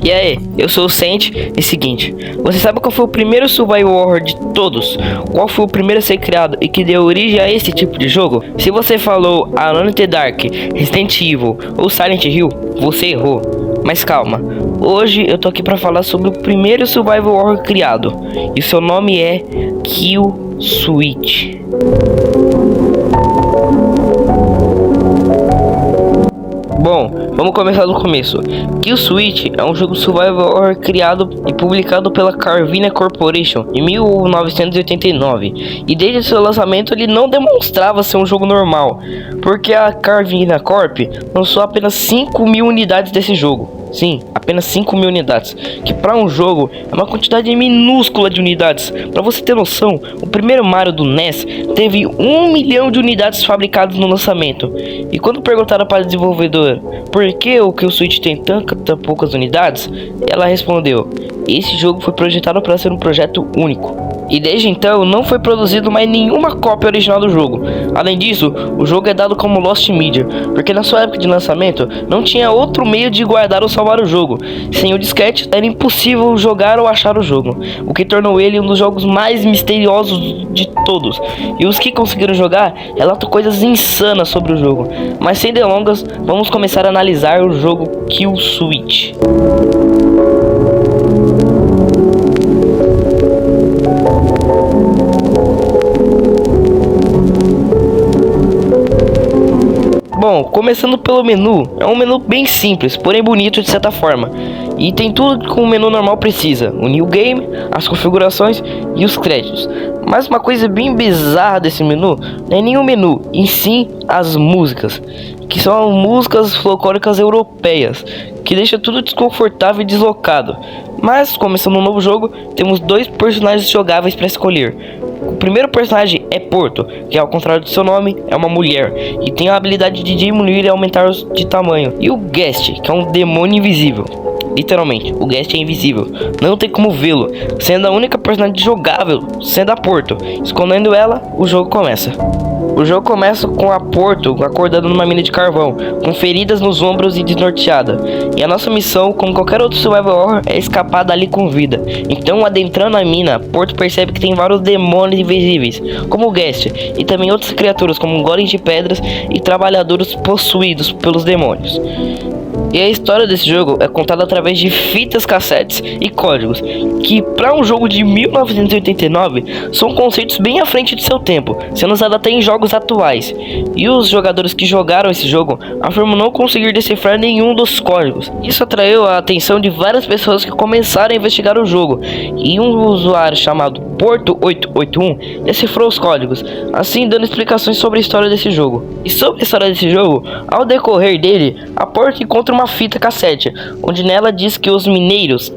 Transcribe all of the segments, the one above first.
E aí, eu sou o Sent. E seguinte, você sabe qual foi o primeiro survival horror de todos? Qual foi o primeiro a ser criado e que deu origem a esse tipo de jogo? Se você falou Alone in the Dark, Resident Evil ou Silent Hill, você errou. Mas calma, hoje eu tô aqui pra falar sobre o primeiro survival horror criado. E seu nome é Kill Switch. Bom, vamos começar do começo. Kill Switch é um jogo survival horror criado e publicado pela Carvina Corporation em 1989. E desde seu lançamento ele não demonstrava ser um jogo normal, porque a Carvina Corp lançou apenas 5.000 unidades desse jogo. Sim, apenas 5.000 unidades, que para um jogo é uma quantidade minúscula de unidades. Para você ter noção, o primeiro Mario do NES teve 1 milhão de unidades fabricadas no lançamento. E quando perguntaram para a desenvolvedora por que o Kill Switch tem tão poucas unidades, ela respondeu: esse jogo foi projetado para ser um projeto único. E desde então não foi produzido mais nenhuma cópia original do jogo. Além disso, o jogo é dado como Lost Media, porque na sua época de lançamento não tinha outro meio de guardar ou salvar o jogo. Sem o disquete era impossível jogar ou achar o jogo, o que tornou ele um dos jogos mais misteriosos de todos. E os que conseguiram jogar relatam coisas insanas sobre o jogo. Mas sem delongas, vamos começar a analisar o jogo Kill Switch. Bom, começando pelo menu, é um menu bem simples, porém bonito de certa forma. E tem tudo que um menu normal precisa: o New Game, as configurações e os créditos. Mas uma coisa bem bizarra desse menu não é nem o menu, em sim as músicas, que são músicas folclóricas europeias, que deixa tudo desconfortável e deslocado. Mas, começando um novo jogo, temos 2 personagens jogáveis para escolher. O primeiro personagem é Porto, que ao contrário do seu nome, é uma mulher, e tem a habilidade de diminuir e aumentar de tamanho. E o Guest, que é um demônio invisível. Literalmente, o Guest é invisível, não tem como vê-lo, sendo a única personagem jogável, sendo a Porto. Escondendo ela, o jogo começa. O jogo começa com a Porto acordando numa mina de carvão, com feridas nos ombros e desnorteada. E a nossa missão, como qualquer outro survival horror, é escapar dali com vida. Então, adentrando a mina, Porto percebe que tem vários demônios invisíveis, como o Guest, e também outras criaturas, como golems de pedras e trabalhadores possuídos pelos demônios. E a história desse jogo é contada através de fitas cassetes e códigos, que para um jogo de 1989 são conceitos bem à frente de seu tempo, sendo usado até em jogos atuais. E os jogadores que jogaram esse jogo afirmam não conseguir decifrar nenhum dos códigos. Isso atraiu a atenção de várias pessoas que começaram a investigar o jogo, e um usuário chamado Porto881 decifrou os códigos, assim dando explicações sobre a história desse jogo. E sobre a história desse jogo, ao decorrer dele, a Porto encontra uma fita cassete, onde nela diz que os mineiros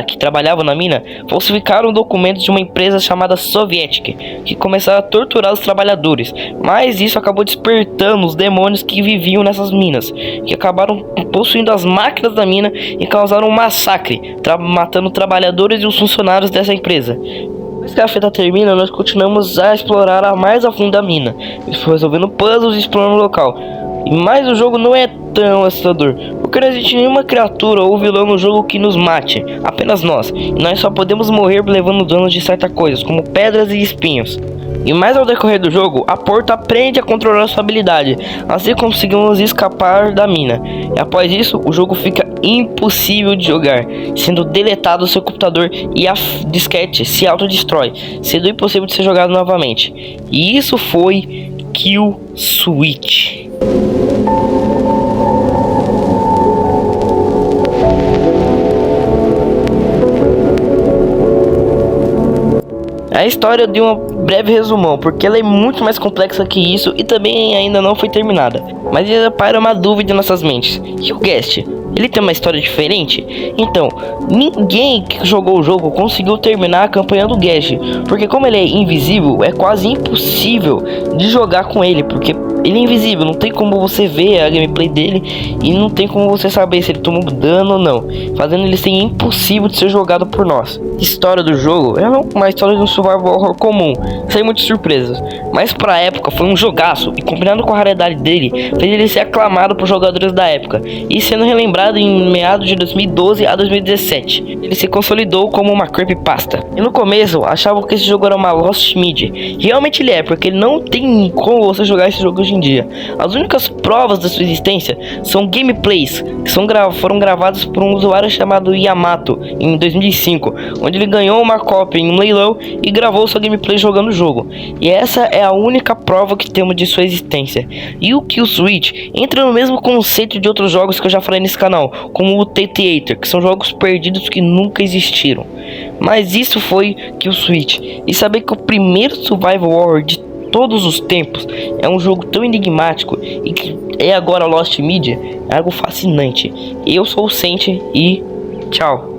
que trabalhavam na mina falsificaram documentos de uma empresa chamada Soviética, que começaram a torturar os trabalhadores. Mas isso acabou despertando os demônios que viviam nessas minas, que acabaram possuindo as máquinas da mina e causaram um massacre, matando trabalhadores e os funcionários dessa empresa. Depois que a fita termina, nós continuamos a explorar mais a fundo a mina, resolvendo puzzles e explorando o local. Mas o jogo não é tão assustador, porque não existe nenhuma criatura ou vilão no jogo que nos mate, apenas nós. E nós só podemos morrer levando danos de certas coisas, como pedras e espinhos. E mais ao decorrer do jogo, a Porto aprende a controlar sua habilidade, assim conseguimos escapar da mina. E após isso, o jogo fica impossível de jogar, sendo deletado o seu computador e a disquete se autodestrói, sendo impossível de ser jogado novamente. E isso foi Kill Switch. A história de um breve resumão, porque ela é muito mais complexa que isso e também ainda não foi terminada. Mas ainda para uma dúvida em nossas mentes: e o Guest? Ele tem uma história diferente? Então, ninguém que jogou o jogo conseguiu terminar a campanha do Guest, porque como ele é invisível, é quase impossível de jogar com ele, porque Ele é invisível, não tem como você ver a gameplay dele e não tem como você saber se ele tomou dano ou não, fazendo ele ser impossível de ser jogado por nós. A história do jogo é uma história de um survival horror comum, sem muitas surpresas, mas pra época foi um jogaço e combinado com a raridade dele, fez ele ser aclamado por jogadores da época e sendo relembrado em meados de 2012 a 2017. Ele se consolidou como uma creepypasta. E no começo achavam que esse jogo era uma Lost Media. Realmente ele é, porque ele não tem como você jogar esse jogo hoje em dia. As únicas provas da sua existência são gameplays que foram gravados por um usuário chamado Yamato em 2005, onde ele ganhou uma cópia em um leilão e gravou sua gameplay jogando o jogo. E essa é a única prova que temos de sua existência. E o Kill Switch entra no mesmo conceito de outros jogos que eu já falei nesse canal, como o The Theater, que são jogos perdidos que nunca existiram. Mas isso foi Kill Switch. E saber que o primeiro survival horror de todos os tempos é um jogo tão enigmático e que é agora Lost Media é algo fascinante. Eu sou o Sente e tchau.